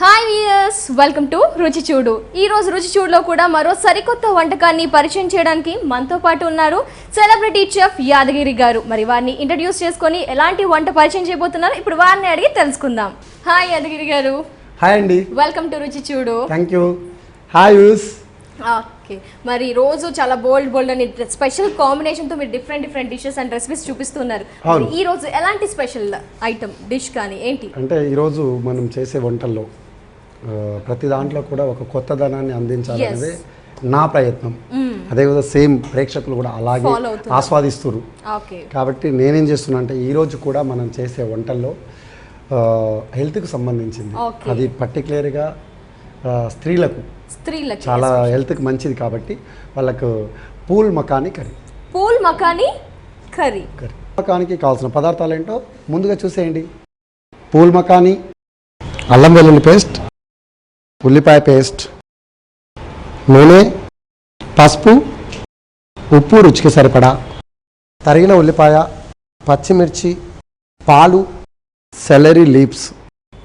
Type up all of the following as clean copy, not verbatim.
Hi viewers, welcome to రుచి చూడు. ఈ రోజు రుచి చూడులో కూడా మరో సరికొత్త వంటకాన్ని పరిచయం చేయడానికి మనతో పాటు ఉన్నారు సెలబ్రిటీ చెఫ్ యాదగిరి గారు. మరి వారిని ఇంట్రడ్యూస్ చేసుకొని ఎలాంటి వంట పరిచయం చేయబోతున్నారు ఇప్పుడు వారిని అడిగి తెలుసుకుందాం. హాయ్ యాదగిరి గారు. హాయ్ అండి. వెల్కమ్ టు రుచి చూడు. Thank you. Hi views. Okay, మరి రోజు చాలా బోల్డ్ అని స్పెషల్ కాంబినేషన్తో మీరు డిఫరెంట్ డిషెస్ అండ్ రెసిపీస్ చూపిస్తున్నారు. ఈ రోజు ఎలాంటి స్పెషల్ ఐటమ్ డిష్ కానీ ఏంటి అంటే ఈరోజు మనం చేసే వంటల్లో ప్రతి దాంట్లో కూడా ఒక కొత్తదనాన్ని అందించాలనేది నా ప్రయత్నం. అదేవిధంగా సేమ్ ప్రేక్షకులు కూడా అలాగే ఆస్వాదిస్తున్నారు. కాబట్టి నేనేం చేస్తున్నా అంటే ఈరోజు కూడా మనం చేసే వంటల్లో హెల్త్కి సంబంధించింది, అది పర్టికులర్గా స్త్రీలకు చాలా హెల్త్కి మంచిది కాబట్టి వాళ్ళకు పూల్ మకానీ కర్రీ మకానికి కావాల్సిన పదార్థాలు ఏంటో ముందుగా చూసేయండి. పూల్ మకానీ, అల్లం వెల్లుల్లి పేస్ట్, ఉల్లిపాయ పేస్ట్, నూనె, పసుపు, ఉప్పు రుచికి సరిపడా, తరిగిన ఉల్లిపాయ, పచ్చిమిర్చి, పాలు, salary leaves.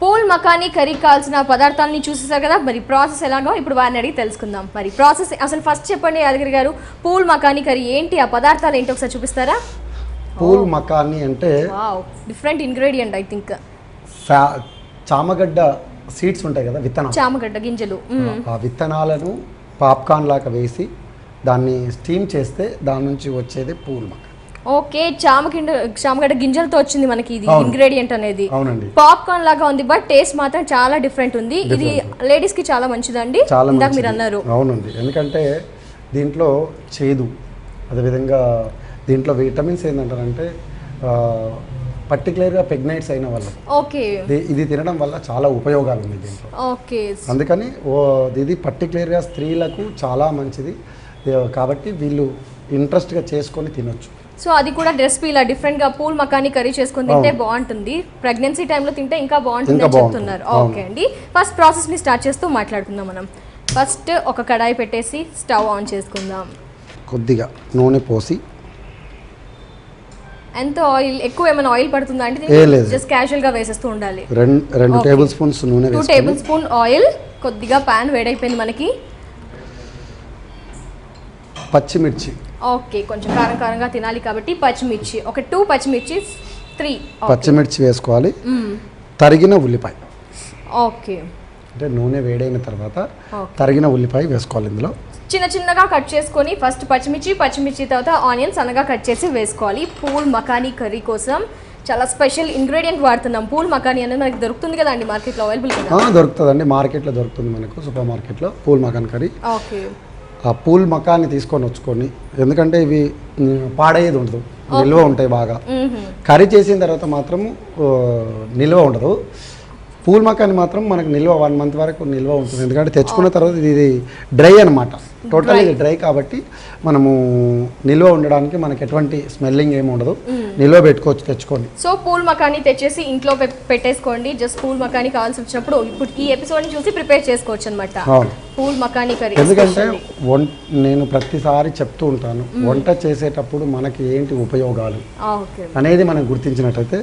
Pool makhani curry కావాల్సిన పదార్థాలని చూసేసారు కదా, మరి ప్రాసెస్ ఎలానో ఇప్పుడు వారిని అడిగి తెలుసుకుందాం. మరి ప్రాసెస్ అసలు ఫస్ట్ చెప్పండి యాదగిరి గారు, పూల్ మకానీ కర్రీ ఏంటి, ఆ పదార్థాలు ఏంటి ఒకసారి చూపిస్తారా? పూల్ మకానీ అంటే డిఫరెంట్ ఇంగ్రీడియంట్. ఐ థింక్ చామగడ్డ సీడ్స్ ఉంటాయి కదా, విత్తనాలు, చామగడ్డ గింజలు, ఆ విత్తనాలను పాప్కార్న్ వేసి దాన్ని స్టీమ్ చేస్తే దాని నుంచి వచ్చేది పూల్ మకానీ. ఓకే, చామగడ్డ గింజలతో వచ్చింది మనకి ఇది ఇంగ్రీడియంట్ అనేది. అవునండి, పాప్కార్న్ లాగా ఉంది, బట్ టేస్ట్ మాత్రం చాలా డిఫరెంట్ ఉంది. ఇది లేడీస్ కి చాలా మంచిదండి, ఇందాక మీరు అన్నారు. అవునండి, ఎందుకంటే దీంట్లో చేదు, అదేవిధంగా దీంట్లో విటమిన్స్ ఏంటంటారంటే పర్టికులర్గా ప్రెగ్నెంట్స్ అయిన వాళ్ళు ఇది తినడం వల్ల చాలా ఉపయోగాలు ఉన్నాయి దీంట్లో. ఓకే, అందుకని ఇది పర్టికులర్గా స్త్రీలకు చాలా మంచిది కాబట్టి వీళ్ళు ఇంట్రెస్ట్గా చేసుకొని తినొచ్చు. సో అది కూడా రెసిపీ ఇలా డిఫరెంట్గా పూల్ మకానీ కర్రీ చేసుకొని తింటే బాగుంటుంది, ప్రెగ్నెన్సీ టైంలో తింటే ఇంకా బాగుంటుంది అని చెప్తున్నారు. ఓకే అండి, ఫస్ట్ ప్రాసెస్ని స్టార్ట్ చేస్తూ మాట్లాడుకుందాం మనం. ఫస్ట్ ఒక కడాయి పెట్టేసి స్టవ్ ఆన్ చేసుకుందాం. కొద్దిగా నూనె పోసి, ఎంత ఆయిల్, ఎక్కువ ఏమైనా ఆయిల్ పడుతుందా అంటే జస్ట్ క్యాజువల్గా వేసేస్తూ ఉండాలి. 2 టేబుల్ స్పూన్స్ నూనె, 2 టేబుల్ స్పూన్ ఆయిల్. కొద్దిగా ప్యాన్ వేడైపోయింది మనకి. పచ్చిమిర్చి, ఓకే, కొంచెం కారంగా తినాలి కాబట్టి పచ్చిమిర్చి ఒక 2 పచ్చిమిర్చి, 3 పచ్చిమిర్చి వేసుకోవాలి. తరిగిన ఉల్లిపాయ, ఓకే, అంటే నూనె వేడైన తర్వాత తరిగిన ఉల్లిపాయ వేసుకోవాలి. ఇందులో చిన్నగా కట్ చేసుకొని ఫస్ట్ పచ్చిమిర్చి తర్వాత ఆనియన్స్ సన్నగా కట్ చేసి వేసుకోవాలి. పూల్ మకానీ కర్రీ కోసం చాలా స్పెషల్ ఇంగ్రీడియంట్ వాడుతున్నాం. పూల్ మకానీ అనేది మనకి దొరుకుతుంది కదండి మార్కెట్లో, అవైలబుల్ దొరుకుతుందండి, మార్కెట్లో దొరుకుతుంది మనకు, సూపర్ మార్కెట్లో పూల్ మకానీ కర్రీ. ఓకే, ఆ పూల్ మకాన్ని తీసుకొని వచ్చుకొని, ఎందుకంటే ఇవి పాడేది ఉండదు, నిల్వ ఉంటాయి బాగా. కర్రీ చేసిన తర్వాత మాత్రం నిల్వ ఉండదు. పూల్ మకాని మాత్రం మనకు నిల్వ 1 మంత్ వరకు నిల్వ ఉంటుంది, ఎందుకంటే తెచ్చుకున్న తర్వాత ఇది డ్రై అనమాట, టోటల్ ఇది డ్రై కాబట్టి మనము నిల్వ ఉండడానికి మనకి ఎటువంటి స్మెల్లింగ్ ఏమి ఉండదు, నిల్వ పెట్టుకోవచ్చు తెచ్చుకోండి. సో పూల్ మకానీ తెచ్చేసి ఇంట్లో పెట్టేసుకోండి. జస్ట్ పూల్ మకానీ కావాల్సి వచ్చినప్పుడు ఇప్పుడు ఈ ఎపిసోడ్ని చూసి ప్రిపేర్ చేసుకోవచ్చు అనమాట పూల్ మకానీ కర్రీ. ఎందుకంటే నేను ప్రతిసారి చెప్తూ ఉంటాను, వంట చేసేటప్పుడు మనకి ఏంటి ఉపయోగాలు అనేది మనం గుర్తించినట్టయితే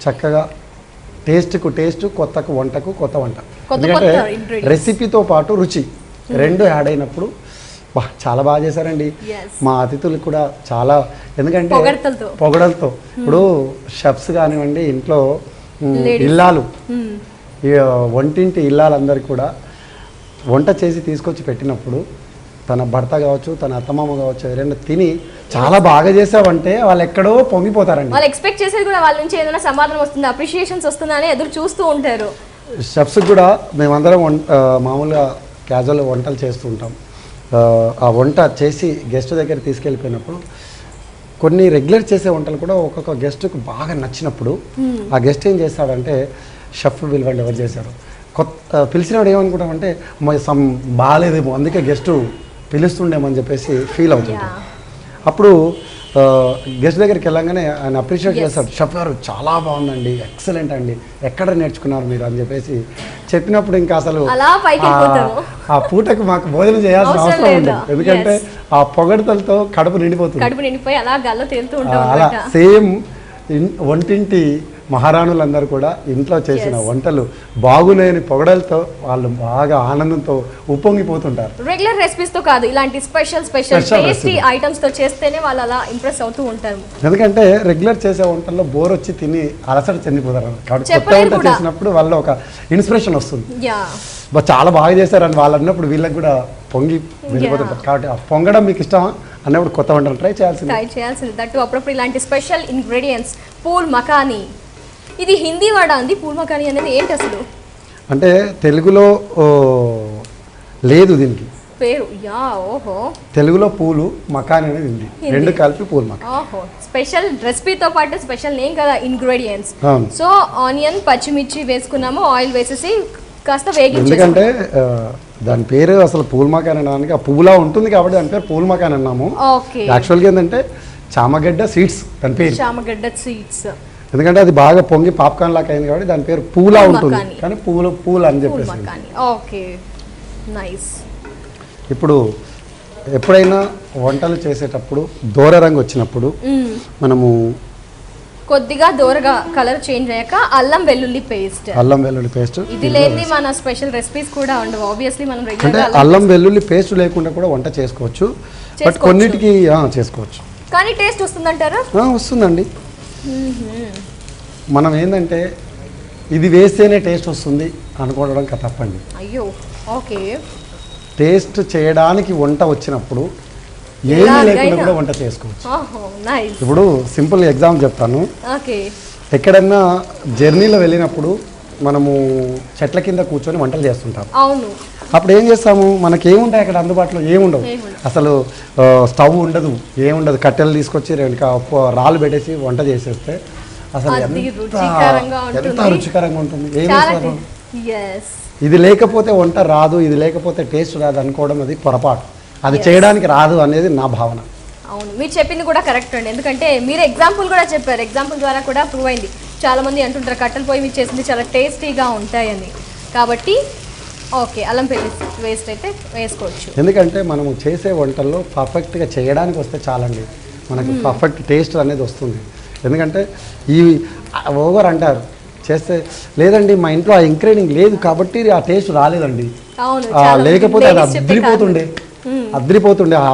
చక్కగా టేస్ట్కు టేస్ట్, కొత్తకు వంటకు కొత్త వంట. ఎందుకంటే రెసిపీతో పాటు రుచి 2 యాడ్ అయినప్పుడు చాలా బాగా చేశారండి. మా అతిథులకు కూడా చాలా, ఎందుకంటే పొగడలతో ఇప్పుడు షెఫ్స్ కానివ్వండి, ఇంట్లో ఇల్లాలు, వంటింటి ఇల్లాలందరికీ కూడా వంట చేసి తీసుకొచ్చి పెట్టినప్పుడు తన భర్త కావచ్చు, తన అత్తమామ కావచ్చు, ఎవరైనా తిని చాలా బాగా చేసావంటే వాళ్ళు ఎక్కడో పొంగిపోతారండి. వాళ్ళు ఎక్స్పెక్ట్ చేసేది కూడా వాళ్ళ నుంచి ఏదైనా సమాధానం వస్తుంది, అప్రిషియేషన్స్ వస్తుందని ఎదురు చూస్తూ ఉంటారు. షెఫ్స్ కూడా మేమందరం మామూలుగా క్యాజువల్ వంటలు చేస్తూ ఉంటాం. ఆ వంట చేసి గెస్ట్ దగ్గర తీసుకెళ్ళిపోయినప్పుడు కొన్ని రెగ్యులర్ చేసే వంటలు కూడా ఒక్కొక్క గెస్ట్కు బాగా నచ్చినప్పుడు ఆ గెస్ట్ ఏం చేస్తాడంటే, షెఫ్ వీళ్ళు ఎవరు చేశారు, పిలిచినప్పుడు ఏమనుకుంటామంటే బాగాలేదేమో అందుకే గెస్ట్ పిలుస్తుండేమని చెప్పేసి ఫీల్ అవుతుంది. అప్పుడు గెస్ట్ దగ్గరికి వెళ్ళంగానే ఆయన అప్రిషియేట్ చేస్తాడు, షెఫ్ గారు చాలా బాగుందండి, ఎక్సలెంట్ అండి, ఎక్కడ నేర్చుకున్నారు మీరు అని చెప్పేసి చెప్పినప్పుడు ఇంకా అసలు ఆ పూటకు మాకు భోజనం చేయాల్సిన అవసరం ఉండదు, ఎందుకంటే ఆ పొగడతలతో కడుపు నిండిపోతుంది. అలా సేమ్ వంటింటి మహారాణులందరూ కూడా ఇంట్లో చేసిన వంటలు బాగున్నాయని పొగడలతో వాళ్ళు బాగా ఆనందంతో ఉప్పొంగిపోతుంటారు. రెగ్యులర్ రెసిపీస్ తో కాదు, ఇలాంటి స్పెషల్ టేస్టీ ఐటమ్స్ తో చేస్తేనే వాళ్ళు అలా ఇంప్రెస్ అవుతూ ఉంటారు. ఎందుకంటే రెగ్యులర్ చేసే వంటల్లో బోర్ వచ్చి తిని అలసట చెందిపోతారు. కాబట్టి కొత్త వంట చేసినప్పుడు వాళ్ళ ఒక ఇన్స్పిరేషన్ వస్తుంది. చాలా బాగా చేశారని వాళ్ళు అన్నప్పుడు వీళ్ళకి కూడా పొంగి వెళ్ళిపోతుంటారు. కాబట్టి ఆ పొంగడం మీకు ఇష్టమా అన్నప్పుడు కొత్త వంటలు ట్రై చేయాల్సింది. దట్టు అప్పుడప్పుడు ఇలాంటి స్పెషల్ ఇంగ్రీడియంట్స్. పూల్ మకానీ, ఇది హిందీ వర్డ్ ఉంది. పూల్ మకానీ అనేది ఏంటి అసలు? అంటే తెలుగులో లేదు దీనికి పేరు. ఓహో, తెలుగులో పూలు మకానీ అనేది ఉంది, రెండు కలిపి పూల్ మకానీ. ఓహో, స్పెషల్ రెసిపీతో పాటు స్పెషల్ నేమ్ కదా ఇంగ్రీడియంట్స్. సో ఆనియన్, పచ్చిమిర్చి వేసుకున్నాము, ఆయిల్ వేసేసి కాస్త వేగించాము. ఎందుకంటే దాని పేరు అసలు పూల్ మకానీ అనడానికి ఆ పువ్వులా ఉంటుంది కాబట్టి దాని పేరు పూల్ మకానీ అన్నాము. యాక్చువల్గా ఏంటంటే చామగడ్డ సీడ్స్ దాని పేరు. చామగడ్డ సీడ్స్ ఎందుకంటే అది బాగా పొంగి పాప్కార్న్ లాగా అయింది కాబట్టి దాని పేరు పూలా ఉంటుంది, కానీ పూలు అని చెప్పేసి. Okay, nice. ఇప్పుడు ఎప్పుడైనా వంటలు చేసేటప్పుడు దూర రంగు వచ్చినప్పుడు మనము కొద్దిగా దూరగా కలర్ చేంజ్ అయ్యాక అల్లం వెల్లుల్లి పేస్ట్ ఇది లేని మన స్పెషల్ రెసిపీస్ కూడా ఉండవు. ఆబ్వియస్లీ మనం అంటే అల్లం వెల్లుల్లి పేస్ట్ లేకుండా కూడా వంట చేసుకోవచ్చు, బట్ కొన్నిటికి చేసుకోవచ్చు. కానీ టేస్ట్ వస్తుందంటారా? వస్తుందండి. మనం ఏంటంటే ఇది వేస్తేనే టేస్ట్ వస్తుంది అనుకోవడం తప్పండి. అయ్యో, ఓకే. టేస్ట్ చేయడానికి వంట వచ్చినప్పుడు ఏమీ లేకుండా కూడా వంట చేసుకోవచ్చు. ఇప్పుడు సింపుల్ ఎగ్జాంపుల్ చెప్తాను. ఎక్కడన్నా జర్నీలో వెళ్ళినప్పుడు మనము చెట్ల కింద కూర్చొని వంటలు చేస్తుంటాం. అప్పుడు ఏం చేస్తాము, మనకి ఏముంటాయి అక్కడ అందుబాటులో? ఏముండవు అసలు. స్టవ్ ఉండదు, ఏముండదు. కట్టెలు తీసుకొచ్చి రాళ్ళు పెట్టేసి వంట చేసేస్తే అసలు ఎంత రుచికరంగా ఉంటుంది. ఏం చేస్తారు? ఇది లేకపోతే వంట రాదు, ఇది లేకపోతే టేస్ట్ రాదు అనుకోవడం అది పొరపాటు. అది చేయడానికి రాదు అనేది నా భావన. అవును, మీరు చెప్పింది కూడా కరెక్ట్ అండి. ఎందుకంటే మీరు ఎగ్జాంపుల్ కూడా చెప్పారు, ఎగ్జాంపుల్ ద్వారా కూడా ప్రూవ్ అయింది. చాలా మంది అంటుంటారు కట్టెల పొయ్యి మీరు చేసింది చాలా టేస్టీగా ఉంటాయని. కాబట్టి ఓకే, అల్లం పేస్ట్ అయితే వేసుకోవచ్చు. ఎందుకంటే మనము చేసే వంటల్లో పర్ఫెక్ట్గా చేయడానికి వస్తే చాలండి, మనకు పర్ఫెక్ట్ టేస్ట్ అనేది వస్తుంది. ఎందుకంటే ఈ ఓవర్ అంటారు చేస్తే, లేదండి మా ఇంట్లో ఆ ఇంగ్రీడియంట్ లేదు కాబట్టి ఆ టేస్ట్ రాలేదండి, లేకపోతే అది అద్రిపోతుండే ఆ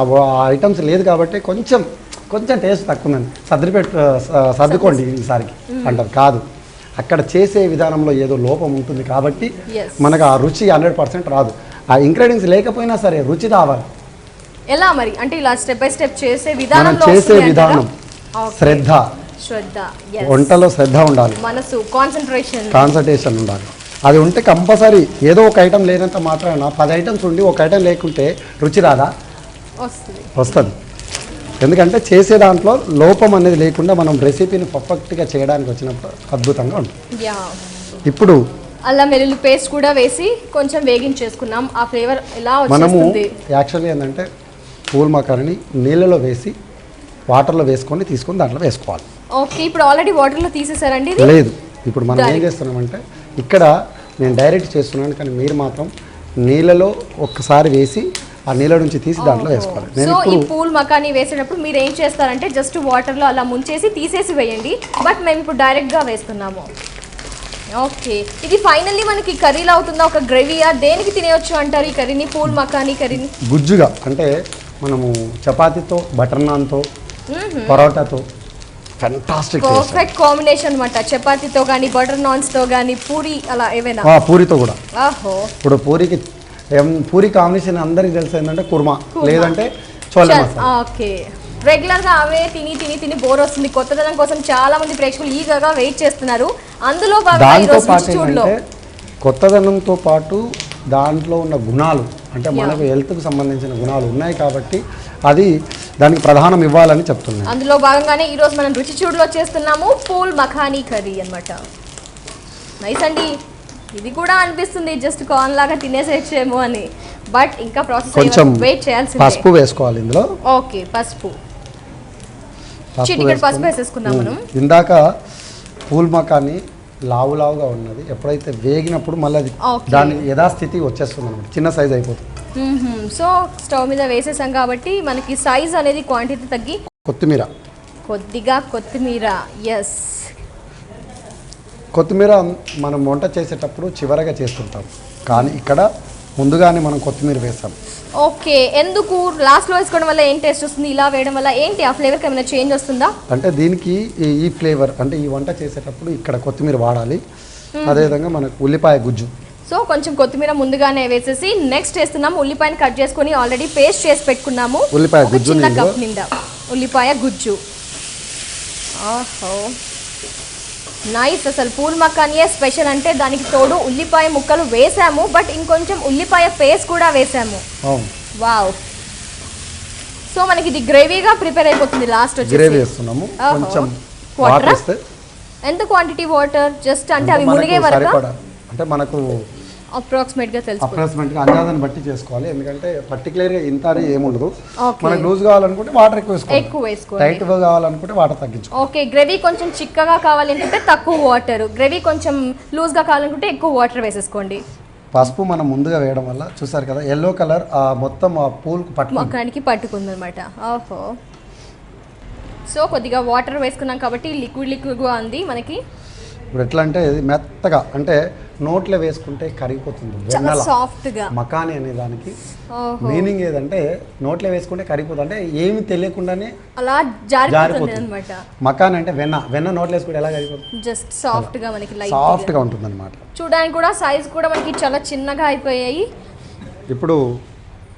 ఐటమ్స్ లేదు కాబట్టి కొంచెం టేస్ట్ తక్కువ ఉందండి, సర్దుకోండి ఈసారికి అంటారు. కాదు, అక్కడ చేసే విధానంలో ఏదో లోపం ఉంటుంది కాబట్టి మనకు ఆ రుచి 100% రాదు. ఆ ఇంగ్రీడియంట్స్ లేకపోయినా సరే రుచి రావాలి. ఎలా మరి? అంటే ఇలా స్టెప్ బై స్టెప్ చేసే విధానం, శ్రద్ధ, వంటలో శ్రద్ధ ఉండాలి, మనసు, కాన్సంట్రేషన్ ఉండాలి. అది ఉంటే కంపల్సరీ. ఏదో ఒక ఐటమ్ లేనంత మాత్రాన 10 ఐటమ్స్ ఉండి ఒక ఐటమ్ లేకుంటే రుచి రాదా? వస్తుంది. ఎందుకంటే చేసే దాంట్లో లోపం అనేది లేకుండా మనం రెసిపీని పర్ఫెక్ట్గా చేయడానికి వచ్చినప్పుడు అద్భుతంగా ఉంటుంది. ఇప్పుడు అల్లం వెల్లుల్లి పేస్ట్ కూడా వేసి కొంచెం వేగించేసుకున్నాం. ఆ ఫ్లేవర్ ఎలా వచ్చేస్తుంది? మనము యాక్చువల్గా ఏంటంటే పూల్ మకానీ నీళ్ళలో వేసి వాటర్లో వేసుకొని తీసుకొని దాంట్లో వేసుకోవాలి. ఓకే, ఇప్పుడు ఆల్రెడీ వాటర్లో తీసేసారండి? లేదు, ఇప్పుడు మనం ఏం చేస్తున్నామంటే ఇక్కడ నేను డైరెక్ట్ చేస్తున్నాను, కానీ మీరు మాత్రం నీళ్ళలో ఒక్కసారి వేసి ఆ నీళ్ళ నుంచి తీసి దాంట్లో వేసుకోవాలి. సో ఈ పూల్ మకానీ వేసేటప్పుడు మీరు ఏం చేస్తారంటే జస్ట్ వాటర్లో అలా ముంచేసి తీసేసి వేయండి, బట్ మేము ఇప్పుడు డైరెక్ట్గా వేస్తున్నాము. ఓకే, ఇది ఫైనల్లీ మనకి కర్రీలా అవుతుందా, ఒక గ్రేవీయా? దేనికి తినేయచ్చు అంటారు ఈ కర్రీని, పూల్ మకానీ కర్రీని? గుజ్జుగా, అంటే మనము చపాతీతో, బటర్ నాన్తో, పరోటాతో ఫ్యాంటాస్టిక్ పర్ఫెక్ట్ కాంబినేషన్ అన్నమాట. చపాతీతో కానీ, బటర్ నాన్స్తో కానీ, పూరి అలా ఏవైనా? పూరితో కూడా. ఇప్పుడు పూరి కాంబినేషన్ అందరికి తెలిసి ఏంటంటే కుర్మా, లేదంటే చోలే మసాలా. ఓకే, రెగ్యులర్ గా అవే తిని తిని తిని బోర్ వస్తుంది. కొత్తదనం కోసం చాలా మంది ప్రేక్షకులు ఈగగా వెయిట్ చేస్తున్నారు. అందులో కొత్తదనంతో పాటు దాంట్లో ఉన్న గుణాలు, అంటే మనకు హెల్త్కి సంబంధించిన గుణాలు ఉన్నాయి కాబట్టి అది దానికి ప్రధానం ఇవ్వాలని చెప్తున్నాను. అందులో భాగంగానే ఈరోజు మనం రుచి చూడులో చేస్తున్నాము పూల్ మఖానీ కర్రీ అన్నమాట. నైస్ అండి. ఇది కూడా అనిపిస్తుంది జస్ట్ కార్న్ లాగా తినేసేచ్చేమో అని, బట్ ఇంకా ప్రాసెస్ కొంచెం వెయిట్ చేయాల్సిందే. పసుపు వేసుకోవాలి ఇందులో. ఓకే, పసుపు చిటికెడు పసుపు వేసేసుకుందాం మనం. ఇందాక పూల్ మఖానీ లావులావుగా ఉన్నది, ఎప్పుడైతే వేగినప్పుడు మళ్ళీ అది దాని యథాస్థితి వచ్చేస్తుంది అనమాట, చిన్న సైజ్ అయిపోతుంది. సో స్టవ్ మీద వేసేసాం కాబట్టి మనకి సైజ్ అనేది క్వాంటిటీ తగ్గి కొత్తిమీర, కొద్దిగా కొత్తిమీర. ఎస్, కొత్తిమీర మనం వంట చేసేటప్పుడు చివరగా చేస్తుంటాం, కానీ ఇక్కడ ముందుగానే మనం కొత్తిమీర వేస్తాం. ఓకే, ఎందుకు లాస్ట్లో వేసుకోవడం వల్ల ఏం టేస్ట్ వస్తుంది, ఇలా వేయడం వల్ల ఏంటి ఆ ఫ్లేవర్కి ఏమైనా చేంజ్ వస్తుందా? అంటే దీనికి ఈ ఫ్లేవర్ అంటే ఈ వంట చేసేటప్పుడు ఇక్కడ కొత్తిమీర వాడాలి. అదేవిధంగా మనకు ఉల్లిపాయ గుజ్జు. సో కొంచెం కొత్తిమీర ముందుగానే వేసేసి నెక్స్ట్ వేస్తున్నాం. ఉల్లిపాయని కట్ చేసుకొని ఆల్రెడీ పేస్ట్ చేసి పెట్టుకున్నాము. ఉల్లిపాయ ఒక గుజ్జు చిన్న కప్ నిండా ఉల్లిపాయ గుజ్జు. ఓహో నైస్. అసలు పూల్ మకానియే స్పెషల్ అంటే దానికి తోడు ఉల్లిపాయ ముక్కలు వేసాము, బట్ ఇంకొంచెం ఉల్లిపాయ పేస్ట్ కూడా వేసాము. వావ్. సో మనకి ఇది గ్రేవీగా ప్రిపేర్ అయిపోతుంది. లాస్ట్ వచ్చి గ్రేవీ వేస్తున్నాము. కొంచెం వాటర్ వేస్తే ఎంత క్వాంటిటీ వాటర్? జస్ట్ అంటే అవి మునిగే వరకు అంటే మనకు అప్రాక్సిమేట్గా అప్రాక్సిమేట్గా అందాజాన్ని బట్టి చేసుకోవాలి. ఎందుకంటే పర్టికులర్గా ఇంత అని ఏముండదు. మనకు లూజ్ కావాలనుకుంటే వాటర్ ఎక్కువ వేసుకోవాలి, టైట్గా కావాలనుకుంటే వాటర్ తగ్గించుకోవాలి. ఓకే, గ్రేవీ కొంచెం చిక్కగా కావాలనుకుంటే తక్కువ వాటర్, గ్రేవీ కొంచెం లూజ్గా కావాలనుకుంటే ఎక్కువ వాటర్ వేసేసుకోండి. పసుపు మనం ముందుగా వేయడం వల్ల చూసారు కదా ఎల్లో కలర్ మొత్తం ఆ పూల్కు మొక్కడానికి పట్టుకుంది అనమాట. ఓహో. సో కొద్దిగా వాటర్ వేసుకున్నాం కాబట్టి లిక్విడ్గా ఉంది మనకి. ఇప్పుడు ఎట్లా అంటే ఇది మెత్తగా అంటే నోట్లో వేసుకుంటే కరిగిపోతుంది. వెన్నెల సాఫ్ట్గా మకాని అనే దానికి మీనింగ్ ఏదంటే నోట్లో వేసుకుంటే కరిగిపోతుంది, అంటే ఏమి తెలియకుండానే అలా జారిపోతుంది అనమాట. మకాని అంటే వెన్న నోట్లో వేసుకుంటే ఎలా కరిగిపోతుంది? జస్ట్ సాఫ్ట్గా మనకి సాఫ్ట్గా ఉంటుంది అనమాట. చూడడానికి కూడా సైజ్ కూడా మనకి చాలా చిన్నగా అయిపోయాయి. ఇప్పుడు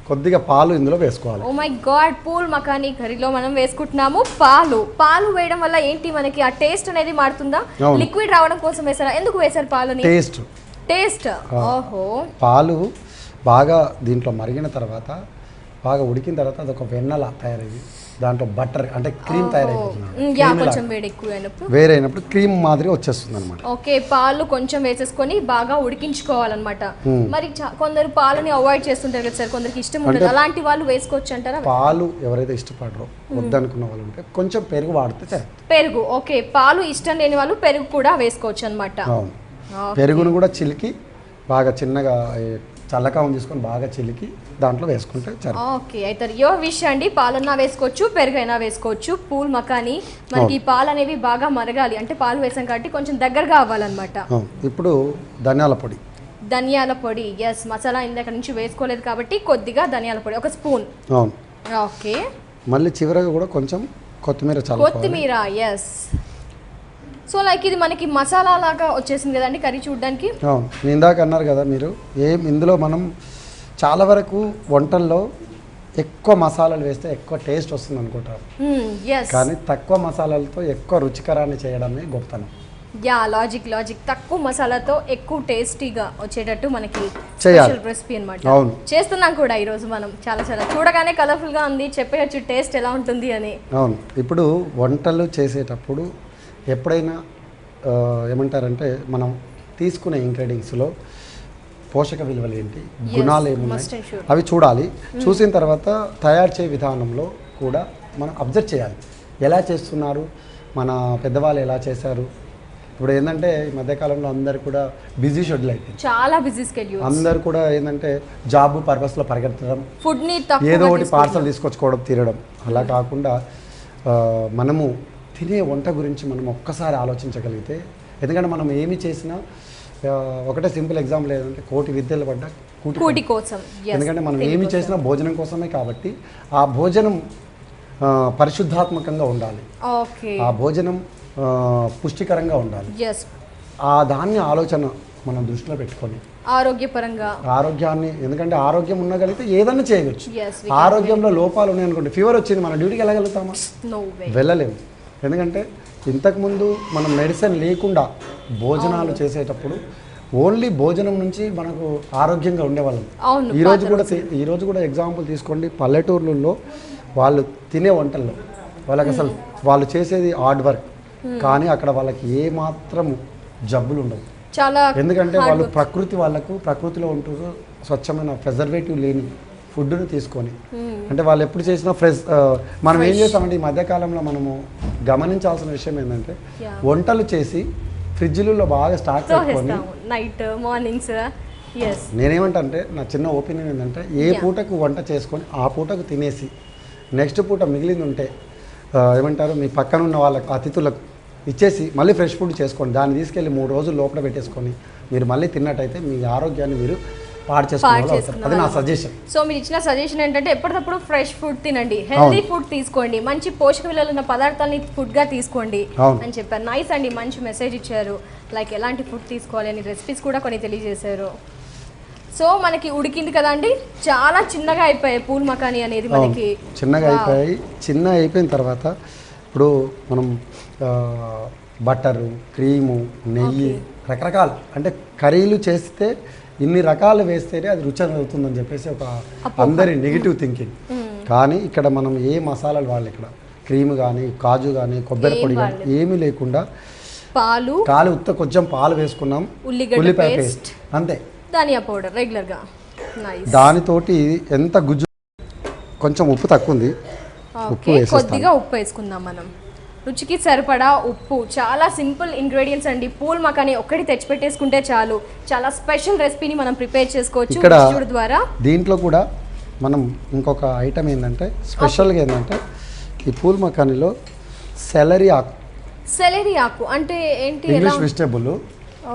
కొద్దిగా పాలు ఇందులో వేసుకోవాలి. ఓ మై గాడ్, పూల్ మకానీ కర్రీలో మనం వేసుకుంటున్నాము పాలు వేయడం వల్ల ఏంటి మనకి ఆ టేస్ట్ అనేది మారుతుందా? లిక్విడ్ రావడం కోసం వేసారా? ఎందుకు వేసారు పాలని? టేస్ట్. ఓహో. పాలు బాగా దీంట్లో మరిగిన తర్వాత బాగా ఉడికిన తర్వాత అదొక వెన్నలా తయారయ్యి దాంట్లో బటర్ అంటే క్రీమ్ తయారైపోతుంది. వేరైనప్పుడు క్రీమ్ మాదిరి వచ్చేస్తుంది అనమాట. ఓకే, పాలు కొంచెం వేసేసుకొని బాగా ఉడికించుకోవాలన్నమాట. మరి కొందరు పాలని అవాయిడ్ చేస్తుంటారు కదా సార్, కొందరికి ఇష్టం ఉంటుంది, అలాంటి వాళ్ళు వేసుకోవచ్చు అంటారా? పాలు ఎవరైతే ఇష్టపడరో వద్దనుకున్న వాళ్ళు ఉంటే కొంచెం పెరుగు వాడితే పెరుగు. ఓకే, పాలు ఇష్టం లేని వాళ్ళు పెరుగు కూడా వేసుకోవచ్చు అనమాట. పెరుగును కూడా చిలికి బాగా చిన్నగా చల్లకావం తీసుకొని బాగా చిలికి దాంట్లో వేసుకుంటే ఓకే. అయితే యో విష్ అండి, పాలన్నా వేసుకోవచ్చు, పెరుగైనా వేసుకోవచ్చు. పూల్ మకాని మనకి పాలు అనేవి బాగా మరగాలి అంటే పాలు వేసాం కాబట్టి కొంచెం దగ్గరగా అవ్వాలన్నమాట. ఇప్పుడు ధనియాల పొడి. ఎస్, మసాలా ఇందాక నుంచి వేసుకోలేదు కాబట్టి కొద్దిగా ధనియాల పొడి, ఒక స్పూన్. ఓకే. మళ్ళీ చివరగా కూడా కొంచెం కొత్తిమీర. ఎస్. సో లైక్ ఇది మనకి మసాలా లాగా వచ్చేసింది కదండి కర్రీ చూడడానికి. ఇందాక అన్నారు కదా మీరు, ఇందులో మనం చాలా వరకు వంటల్లో ఎక్కువ మసాలాలు వేస్తే ఎక్కువ టేస్ట్ వస్తుంది అనుకుంటారు, కానీ తక్కువ మసాలాలతో ఎక్కువ రుచికరాన్ని చేయడమే గొప్పతనం. లాజిక్ తక్కువ మసాలాతో ఎక్కువ టేస్టీగా వచ్చేటట్టు మనకి స్పెషల్ రెసిపీ అన్నమాట. చేస్తున్నాం కూడా ఈరోజు మనం. చాలా చూడగానే కలర్ఫుల్గా ఉంది, చెప్పేయచ్చు టేస్ట్ ఎలా ఉంటుంది అని. అవును. ఇప్పుడు వంటలు చేసేటప్పుడు ఎప్పుడైనా ఏమంటారంటే మనం తీసుకునే ఇంగ్రీడియంట్స్లో పోషక విలువలు ఏంటి, గుణాలు ఏమున్నాయి అవి చూడాలి. చూసిన తర్వాత తయారు చేసే విధానంలో కూడా మనం అబ్జర్వ్ చేయాలి. ఎలా చేస్తున్నారు, మన పెద్దవాళ్ళు ఎలా చేశారు. ఇప్పుడు ఏంటంటే ఈ మధ్యకాలంలో అందరు కూడా బిజీ షెడ్యూల్ అయిపోయింది, చాలా బిజీ షెడ్యూల్. అందరు కూడా ఏంటంటే జాబ్ పర్పస్లో పరిగెత్తడం, ఫుడ్ని ఏదో ఒకటి పార్సల్ తీసుకొచ్చుకోవడం, తినడం. అలా కాకుండా మనము తినే వంట గురించి మనం ఒక్కసారి ఆలోచించగలిగితే, ఎందుకంటే మనం ఏమి చేసినా ఒకటే సింపుల్ ఎగ్జాంపుల్ ఏంటంటే కోటి విద్యలు పడ్డ కూటి కోసం. ఎందుకంటే మనం ఏమి చేసినా భోజనం కోసమే కాబట్టి ఆ భోజనం పరిశుద్ధాత్మకంగా ఉండాలి, ఆ భోజనం పుష్టికరంగా ఉండాలి. ఆ దాన్ని ఆలోచన మనం దృష్టిలో పెట్టుకొని ఆరోగ్యాన్ని, ఎందుకంటే ఆరోగ్యం ఉండగలిగితే ఏదన్నా చేయవచ్చు. ఆరోగ్యంలో లోపాలు ఉన్నాయనుకోండి, ఫీవర్ వచ్చింది, మన డ్యూటీకి వెళ్ళగలుగుతామా? వెళ్ళలేము. ఎందుకంటే ఇంతకుముందు మనం మెడిసిన్ లేకుండా భోజనాలు చేసేటప్పుడు ఓన్లీ భోజనం నుంచి మనకు ఆరోగ్యంగా ఉండేవాళ్ళం. ఈరోజు కూడా ఎగ్జాంపుల్ తీసుకోండి, పల్లెటూర్లలో వాళ్ళు తినే వంటల్లో వాళ్ళకి అసలు వాళ్ళు చేసేది హార్డ్ వర్క్, కానీ అక్కడ వాళ్ళకి ఏ మాత్రం జబ్బులు ఉండవు. ఎందుకంటే వాళ్ళు ప్రకృతిలో ఉంటూ స్వచ్ఛమైన ప్రిజర్వేటివ్ లేని ఫుడ్ను తీసుకొని, అంటే వాళ్ళు ఎప్పుడు చేసినా ఫ్రెష్. మనం ఏం చేస్తామంటే ఈ మధ్యకాలంలో మనము గమనించాల్సిన విషయం ఏంటంటే వంటలు చేసి ఫ్రిడ్జ్లలో బాగా స్టాక్ చేసుకొని నైట్ మార్నింగ్స్. నేనేమంటా అంటే నా చిన్న ఒపీనియన్ ఏంటంటే ఏ పూటకు వంట చేసుకొని ఆ పూటకు తినేసి నెక్స్ట్ పూట మిగిలింది ఉంటే ఏమంటారు మీ పక్కన ఉన్న వాళ్ళకు అతిథులకు ఇచ్చేసి మళ్ళీ ఫ్రెష్ ఫుడ్ చేసుకోండి. దాన్ని తీసుకెళ్ళి 3 రోజులు లోపల పెట్టేసుకొని మీరు మళ్ళీ తిన్నట్టయితే మీ ఆరోగ్యాన్ని మీరు పాడు చేసుకోవాలి. అది నా సజెషన్. సో మీరు ఇచ్చిన సజెషన్ ఏంటంటే ఎప్పటికప్పుడు ఫ్రెష్ ఫుడ్ తినండి, హెల్తీ ఫుడ్ తీసుకోండి, మంచి పోషక విలువలు ఉన్న పదార్థాలని ఫుడ్గా తీసుకోండి అని చెప్పారు. నైస్ అండి, మంచి మెసేజ్ ఇచ్చారు. లైక్ ఎలాంటి ఫుడ్ తీసుకోవాలి అని రెసిపీస్ కూడా కొన్ని తెలియజేశారు. సో మనకి ఉడికింది కదండి, చాలా చిన్నగా అయిపోయాయి పూల్ మకానీ అనేది. మనకి చిన్నగా అయిపోయాయి. చిన్న అయిపోయిన తర్వాత ఇప్పుడు మనం బటరు, క్రీము, నెయ్యి, రకరకాలు అంటే కర్రీలు చేస్తే ఇన్ని రకాలు వేస్తేనే అది రుచి అవుతుందని చెప్పేసి ఒక అందరి నెగిటివ్ థింకింగ్. కానీ ఇక్కడ మనం ఏ మసాలాలు వాళ్ళు ఇక్కడ క్రీమ్ కానీ, కాజు కానీ, కొబ్బరి పొడి కానీ ఏమీ లేకుండా పాలు ఉత్త కొంచెం పాలు వేసుకున్నాం, ఉల్లిపాయ పేస్ట్ అంతే, ధనియా పౌడర్ రెగ్యులర్గా. దానితోటి ఎంత గుజ్జు, కొంచెం ఉప్పు తక్కువ ఉంది, కొద్దిగా ఉప్పు వేసుకుందాం మనం, రుచికి సరిపడా ఉప్పు. చాలా సింపుల్ ఇంగ్రీడియంట్స్ అండి. పూల్ మకానీ ఒక్కటి తెచ్చిపెట్టేసుకుంటే చాలు, చాలా స్పెషల్ రెసిపీని మనం ప్రిపేర్ చేసుకోవచ్చు ఇక్కడ ద్వారా. దీంట్లో కూడా మనం ఇంకొక ఐటమ్ ఏంటంటే స్పెషల్గా ఏంటంటే ఈ పూల్ మకానీలో సెలరీ ఆకు. సెలరీ ఆకు అంటే ఏంటి? English vegetable.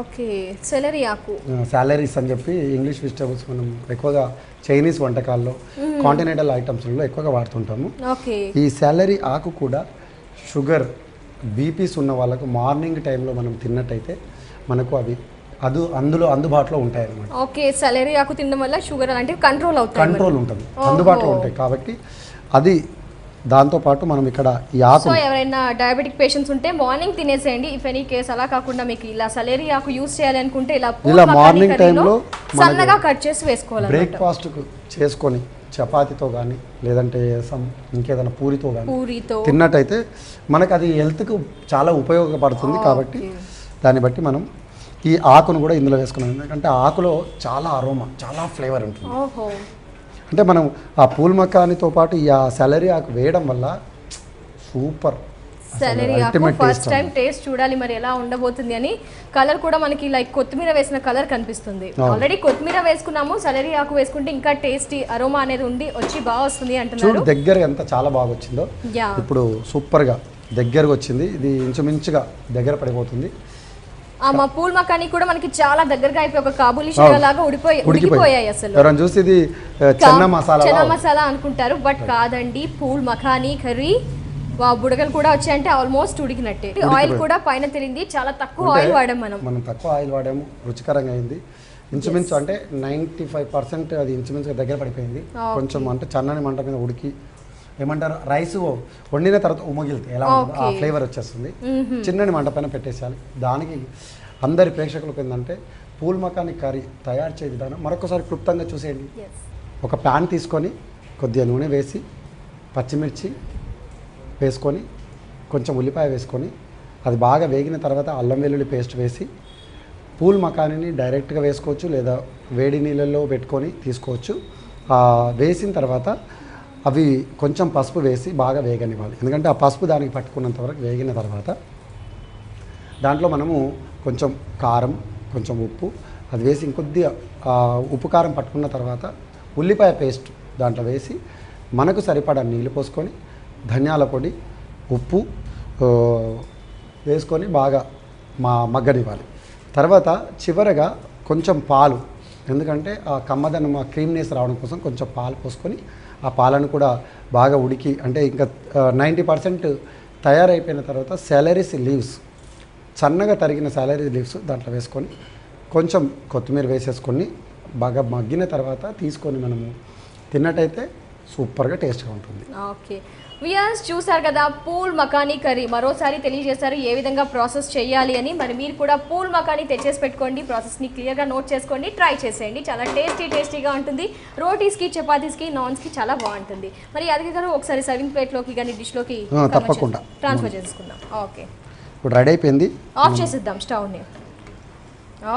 ఓకే, సెలరీ ఆకు, సాలరీస్ అని చెప్పి ఇంగ్లీష్ వెజిటేబుల్స్ మనం ఎక్కువగా చైనీస్ వంటకాల్లో, కాంటినెంటల్ ఐటమ్స్లో ఎక్కువగా వాడుతుంటాము. ఓకే, ఈ సాలరీ ఆకు కూడా షుగర్, బీపీస్ ఉన్న వాళ్ళకు మార్నింగ్ టైంలో మనం తిన్నట్టయితే మనకు అవి అందులో అందుబాటులో ఉంటాయి అన్నమాట. ఓకే, సెలరీ ఆకు తినడం వల్ల షుగర్ అలాంటివి కంట్రోల్ ఉంటుంది, అందుబాటులో ఉంటాయి. కాబట్టి అది దాంతోపాటు మనం ఇక్కడ ఈ ఆకు, సో ఎవరైనా డయాబెటిక్ పేషెంట్స్ ఉంటే మార్నింగ్ తినేసేయండి. ఇఫ్ ఎనీ కేస్ అలా కాకుండా మీకు ఇలా సెలరీ ఆకు యూస్ చేయాలి అనుకుంటే ఇలా మార్నింగ్ టైంలో సన్నగా కట్ చేసి వేసుకోవాలి. బ్రేక్ఫాస్ట్కు చేసుకొని చపాతీతో కానీ లేదంటే ఇంకేదైనా పూరితో కానీ తిన్నట్టయితే మనకు అది హెల్త్కు చాలా ఉపయోగపడుతుంది. కాబట్టి దాన్ని బట్టి మనం ఈ ఆకును కూడా ఇందులో వేసుకున్నాం. ఎందుకంటే ఆకులో చాలా అరోమా, చాలా ఫ్లేవర్ ఉంటుంది. అంటే మనం ఆ పూల్ మకానీతో పాటు ఈ సెలరీ ఆకు వేయడం వల్ల సూపర్. సెలరీ ఆకు ఫస్ట్ టైం టేస్ట్ చూడాలి మరి ఎలా ఉండబోతుంది అని. కలర్ కూడా మనకి లైక్ కొత్తిమీర వేసిన కలర్ కనిపిస్తుంది. ఆల్రెడీ కొత్తిమీర వేసుకున్నాము, సెలరీ ఆకు వేసుకుంటే ఇంకా టేస్టీ అరోమా అనేది ఉండి వచ్చి బాగా వస్తుంది అంటున్నారు. దగ్గర ఎంత చాలా బాగా వచ్చిందో ఇప్పుడు, సూపర్గా దగ్గరగా వచ్చింది. ఇది ఇంచుమించుగా దగ్గర పడిపోతుంది. మా పూల్ మకానీ కూడా మనకి చాలా దగ్గరగా అయిపోయి ఒక కాబూలీ షిరా లాగా ఉడికిపోయాయి. అసలు ఎవరైనా చూసి ఇది చన్నా మసాలా అనుకుంటారు, బట్ కాదండి, పూల్ మకానీ కర్రీ. బుడగలు కూడా వచ్చాయంటే ఆల్మోస్ట్ ఉడికినట్టే. ఆయిల్ కూడా పైన తెలింది, చాలా తక్కువ ఆయిల్ వాడాము మనం తక్కువ ఆయిల్ వాడాము, రుచికరంగా అయింది. ఇంచుమించు అంటే 95% అది ఇంచుమించుగా దగ్గర పడిపోయింది. కొంచెం అంటే చన్నని మంట మీద ఉడికి ఏమంటారు, రైస్ వండిన తర్వాత ఉమ్మగిలితే ఎలా ఉంటుంది ఆ ఫ్లేవర్ వచ్చేస్తుంది. చిన్నని మంట పైన పెట్టేసేయాలి. దానికి అందరి ప్రేక్షకులకు ఏంటంటే పూల్ మకానీ కర్రీ తయారు చేయ విధానం మరొకసారి క్లుప్తంగా చూసేయండి. ఒక ప్యాన్ తీసుకొని కొద్దిగా నూనె వేసి, పచ్చిమిర్చి వేసుకొని, కొంచెం ఉల్లిపాయ వేసుకొని, అది బాగా వేగిన తర్వాత అల్లం వెల్లుల్లి పేస్ట్ వేసి, పూల్ మకానీని డైరెక్ట్గా వేసుకోవచ్చు లేదా వేడి నీళ్ళల్లో పెట్టుకొని తీసుకోవచ్చు. వేసిన తర్వాత అవి కొంచెం పసుపు వేసి బాగా వేగనివ్వాలి. ఎందుకంటే ఆ పసుపు దానికి పట్టుకున్నంత వరకు వేగిన తర్వాత దాంట్లో మనము కొంచెం కారం, కొంచెం ఉప్పు అది వేసి ఇంకొద్దిగా ఉప్పు కారం పట్టుకున్న తర్వాత ఉల్లిపాయ పేస్ట్ దాంట్లో వేసి మనకు సరిపడా నీళ్ళు పోసుకొని ధనియాల పొడి, ఉప్పు వేసుకొని బాగా మగ్గనివ్వాలి. తర్వాత చివరగా కొంచెం పాలు, ఎందుకంటే ఆ కమ్మదనం, ఆ క్రీమ్నెస్ రావడం కోసం కొంచెం పాలు పోసుకొని ఆ పాలను కూడా బాగా ఉడికి అంటే ఇంకా 90% తయారైపోయిన తర్వాత సాలరీస్ లీవ్స్, సన్నగా తరిగిన సాలరీ లీవ్స్ దాంట్లో వేసుకొని కొంచెం కొత్తిమీర వేసేసుకొని బాగా మగ్గిన తర్వాత తీసుకొని మనము తిన్నట్టయితే సూపర్గా టేస్ట్గా ఉంటుంది. ఓకే వ్యూయర్స్, చూసారు కదా పూల్ మకానీ కర్రీ. మరోసారి తెలియజేశారు ఏ విధంగా ప్రాసెస్ చేయాలి అని. మరి మీరు కూడా పూల్ మకానీ తెచ్చేసి పెట్టుకోండి, ప్రాసెస్ని క్లియర్గా నోట్ చేసుకోండి, ట్రై చేసేయండి. చాలా టేస్టీగా ఉంటుంది. రోటీస్కి, చపాతీస్కి, నాన్స్కి చాలా బాగుంటుంది. మరి అది గారు ఒకసారి సర్వింగ్ ప్లేట్లోకి కానీ డిష్లోకి తప్పకుండా ట్రాన్స్ఫర్ చేసుకుందాం. ఓకే, ఇప్పుడు రెడీ అయిపోయింది, ఆఫ్ చేసేద్దాం స్టవ్ని.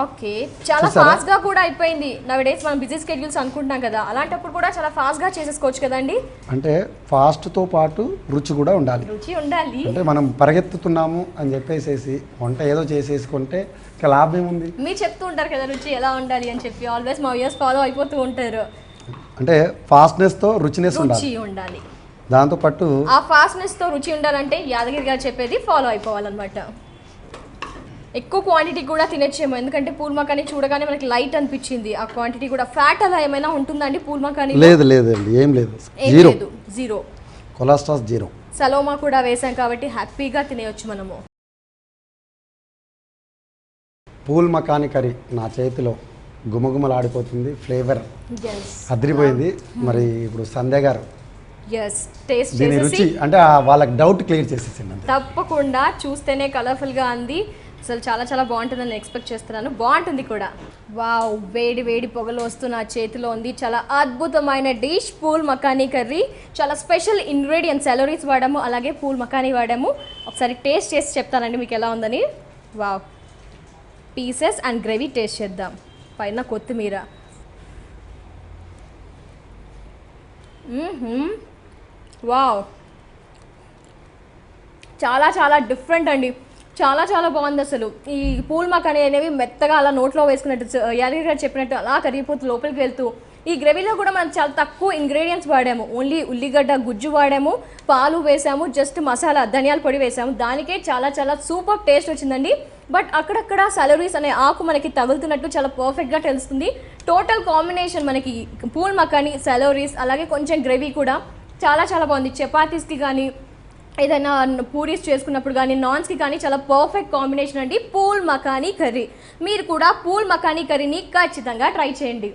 ఓకే, చాలా ఫాస్ట్గా కూడా అయిపోయింది. నవడేస్ మనం బిజీ స్కెడ్యూల్స్ అనుకుంటున్నాం కదా, అలాంటప్పుడు కూడా చాలా ఫాస్ట్గా చేసేసుకోవచ్చు కదండి. అంటే ఫాస్ట్తో పాటు రుచి కూడా ఉండాలి. అంటే మనం పరిగెత్తుతున్నాము అని చెప్పేసి వంట ఏదో చేసేసుకుంటే ఇంకా లాభం ఏముంది? మీరు చెప్తూ ఉంటారు కదా రుచి ఎలా ఉండాలి అని చెప్పి, ఆల్వేస్ మా వ్యూయర్స్ ఫాలో అయిపోతూ ఉంటారు. అంటే ఫాస్ట్నెస్తో రుచినెస్ ఉండాలి. దాంతోపాటు ఆ ఫాస్ట్నెస్తో రుచి ఉండాలంటే యాదగిరి గారు చెప్పేది ఫాలో అయిపోవాలన్నమాట. ఎక్కువ క్వాంటిటీ కూడా తినచ్చేమో, ఎందుకంటే పూల్ మకానీ చూడగానే మనకి లైట్ అనిపించింది. ఆ క్వాంటిటీ కూడా ఫ్యాట్ అలా ఏమైనా ఉంటుందండి పూల్ మకానీ? లేదు లేదండి, ఏం లేదు, జీరో కొలెస్ట్రాల్ జీరో. సలోమా కూడా వేసాం కాబట్టి హ్యాపీగా తినేయొచ్చు మనము. పూల్ మకానీ కర్రీ నా చేతిలో గుమగుమలాడిపోతుంది, ఫ్లేవర్ అదిరిపోయింది. మరి ఇప్పుడు సంధ్య గారు టేస్ట్ దీని రుచి అంటే వాళ్ళకి డౌట్ క్లియర్ చేసేసింది. తప్పకుండా, చూస్తేనే కలర్ఫుల్గా ఉంది, అసలు చాలా చాలా బాగుంటుందని ఎక్స్పెక్ట్ చేస్తున్నాను. బాగుంటుంది కూడా. వావ్, వేడి వేడి పొగలు వస్తూ నా చేతిలో ఉంది. చాలా అద్భుతమైన డిష్ పూల్ మకానీ కర్రీ. చాలా స్పెషల్ ఇంగ్రీడియంట్స్, సెలరీస్ వాడాము, అలాగే పూల్ మకానీ వాడాము. ఒకసారి టేస్ట్ చేసి చెప్తానండి మీకు ఎలా ఉందని. Wow, pieces and gravy taste చేద్దాం. పైన కొత్తిమీర. వావ్, చాలా చాలా డిఫరెంట్ అండి, చాలా చాలా బాగుంది. అసలు ఈ పూల్ మకానీ అనేవి మెత్తగా అలా నోట్లో వేసుకున్నట్టు, యాదగిరి గారు చెప్పినట్టు అలా కరిగిపోతూ లోపలికి వెళ్తూ, ఈ గ్రేవీలో కూడా మనం చాలా తక్కువ ఇంగ్రీడియంట్స్ వాడాము. ఓన్లీ ఉల్లిగడ్డ గుజ్జు వాడాము, పాలు వేసాము, జస్ట్ మసాలా ధనియాల పొడి వేసాము. దానికే చాలా చాలా సూపర్ టేస్ట్ వచ్చిందండి. బట్ అక్కడక్కడ సెలరీస్ అనే ఆకు మనకి తగులుతున్నట్టు చాలా పర్ఫెక్ట్గా తెలుస్తుంది. టోటల్ కాంబినేషన్ మనకి పూల్ మకానీ, సెలరీస్, అలాగే కొంచెం గ్రేవీ కూడా చాలా చాలా బాగుంది. చపాతీస్కి కానీ, ఏదైనా పూరీస్ చేసుకున్నప్పుడు కానీ, నాన్స్కి కానీ చాలా పర్ఫెక్ట్ కాంబినేషన్ అండి పూల్ మకానీ కర్రీ. మీరు కూడా పూల్ మకానీ కర్రీని ఖచ్చితంగా ట్రై చేయండి.